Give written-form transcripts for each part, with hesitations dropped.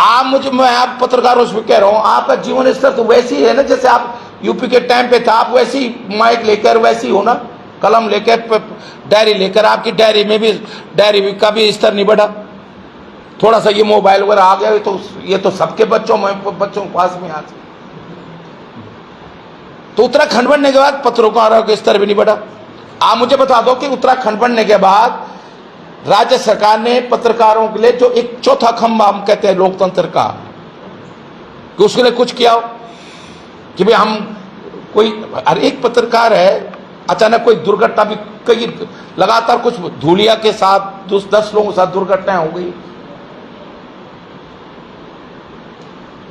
आप मुझे, मैं आप पत्रकारों से कह रहा हूं, आपका जीवन स्तर तो वैसी ही है ना जैसे आप यूपी के टाइम पे था। आप वैसी माइक लेकर वैसी हो ना, कलम लेकर, डायरी लेकर। आपकी डायरी में भी, डायरी का भी स्तर नहीं बढ़ा। थोड़ा सा ये मोबाइल वगैरह आ गया तो ये तो सबके बच्चों के पास में आज। तो उत्तराखंड बनने के बाद पत्रकारों का स्तर भी नहीं बढ़ा। आप मुझे बता दो कि उत्तराखंड बनने के बाद राज्य सरकार ने पत्रकारों के लिए जो एक चौथा खंभा हम कहते हैं लोकतंत्र का, कि उसके लिए कुछ किया हो कि भाई हम कोई, हर एक पत्रकार है, अचानक कोई दुर्घटना भी, कई लगातार कुछ धूलिया के साथ 10 लोगों के साथ दुर्घटनाएं हो गई,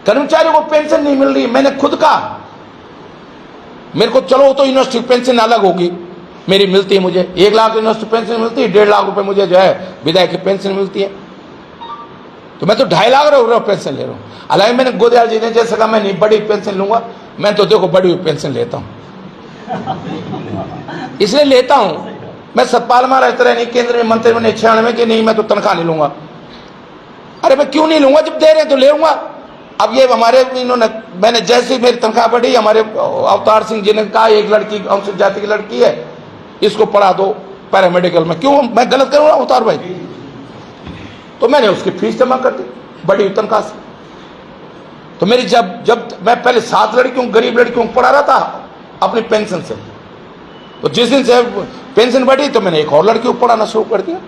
कर्मचारियों को पेंशन नहीं मिल रही। मैंने खुद कहा, मेरे को चलो तो यूनिवर्सिटी पेंशन अलग होगी, मेरी मिलती है, मुझे 1 लाख यूनिवर्सिटी पेंशन मिलती है, 1.5 लाख रुपए मुझे जो है विधायक की पेंशन मिलती है। तो मैं तो 2.5 लाख रुपए पेंशन ले रहा हूं। हालांकि मैंने गोदयाल जी ने जैसे कहा मैं नहीं बड़ी पेंशन लूंगा, मैं तो देखो बड़ी हुई पेंशन लेता हूं। इसलिए लेता हूं, मैं सतपाल महाराज तरह नहीं, केंद्रीय मंत्री मैंने 96 की नहीं, मैं तो तनख्वाह नहीं लूंगा। अरे मैं क्यों नहीं लूंगा, जब दे रहे हैं तो ले लूंगा। अब ये हमारे इन्होंने, मैंने जैसे मेरी तनख्वाह बढ़ी, हमारे अवतार सिंह जी ने कहा एक लड़की अनुसूचित जाति की लड़की है, इसको पढ़ा दो पैरामेडिकल में। क्यों मैं गलत करूंगा अवतार भाई? तो मैंने उसकी फीस जमा कर दी बड़ी तनख्वाह से। तो मेरी जब मैं पहले 7 लड़कियों, गरीब लड़कियों को पढ़ा रहा था अपनी पेंशन से, तो जिस दिन से पेंशन बढ़ी तो मैंने एक और लड़की को पढ़ाना शुरू कर दिया।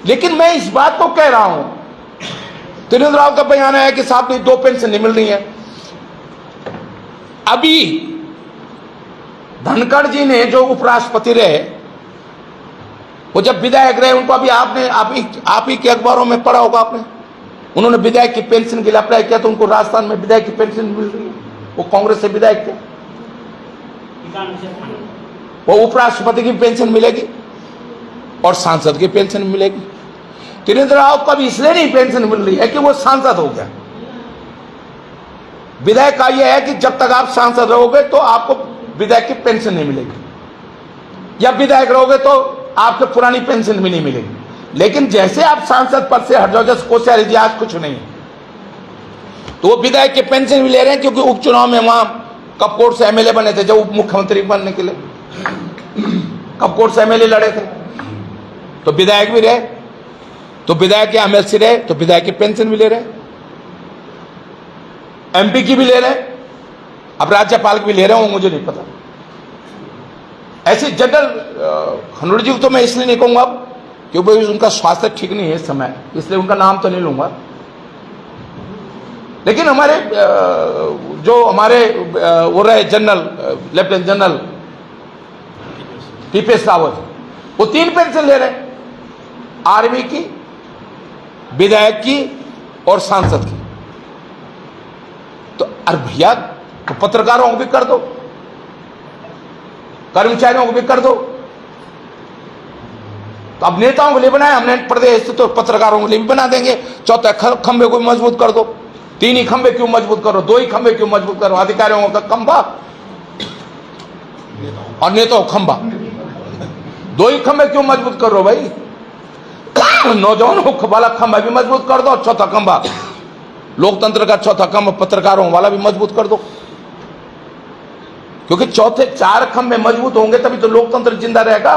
लेकिन मैं इस बात को कह रहा हूं, त्रिवेंद्र राव का बयान है कि साहब ने 2 पेंशन नहीं मिल रही है। अभी धनखड़ जी ने जो उपराष्ट्रपति रहे, वो जब विधायक रहे, उनको अभी आप ही के अखबारों में पढ़ा होगा आपने, उन्होंने विधायक की पेंशन के लिए अप्लाई किया तो उनको राजस्थान में विधायक की पेंशन मिल रही है। वो कांग्रेस से विधायक थे, वो उपराष्ट्रपति की पेंशन मिलेगी और सांसद की पेंशन मिलेगी। त्रिवेंद्र राव को अभी इसलिए नहीं पेंशन मिल रही है कि वो सांसद हो गया। विधायक का यह है कि जब तक आप सांसद रहोगे तो आपको विधायक की पेंशन नहीं मिलेगी, या विधायक रहोगे तो आपको पुरानी पेंशन भी नहीं मिलेगी। लेकिन जैसे आप सांसद पद से हट जाओ, जैसे कोश्यारी जी आज कुछ नहीं, तो वो विधायक की पेंशन भी ले रहे हैं, क्योंकि उपचुनाव में वहां कपकोट से एमएलए बने थे, जब उप मुख्यमंत्री बनने के लिए कपकोट से एमएलए लड़े थे, तो विधायक भी रहे, तो विधायक के एमएलसी रहे, तो विधायक की पेंशन भी ले रहे, एमपी की भी ले रहे, अब राज्यपाल की भी ले रहे हो, मुझे नहीं पता। ऐसे जनरल खनौरी जी को तो मैं इसलिए नहीं कहूंगा क्योंकि उनका स्वास्थ्य ठीक नहीं है इस समय, इसलिए उनका नाम तो नहीं लूंगा। लेकिन हमारे जो हमारे वो रहे general, lieutenant general TPS Rawat, वो 3 पेंशन ले रहे हैं, आर्मी की, विधायक की और सांसद की। तो अरे भैया, तो पत्रकारों को भी कर दो, कर्मचारियों को भी कर दो। तो अब नेताओं के लिए बनाए हमने प्रदेश, तो पत्रकारों के लिए भी बना देंगे। चौथे खंबे को भी मजबूत कर दो। 3 ही खंबे क्यों मजबूत करो, 2 ही खंबे क्यों मजबूत करो? अधिकारियों का खंबा और नेताओं का खंबा, 2 ही खंबे क्यों मजबूत करो भाई? नौजवानों वाला खंबा भी मजबूत कर दो, और चौथा खंबा, लोकतंत्र का चौथा खंबा पत्रकारों वाला भी मजबूत कर दो। क्योंकि चौथे 4 खंबे मजबूत होंगे तभी तो लोकतंत्र जिंदा रहेगा।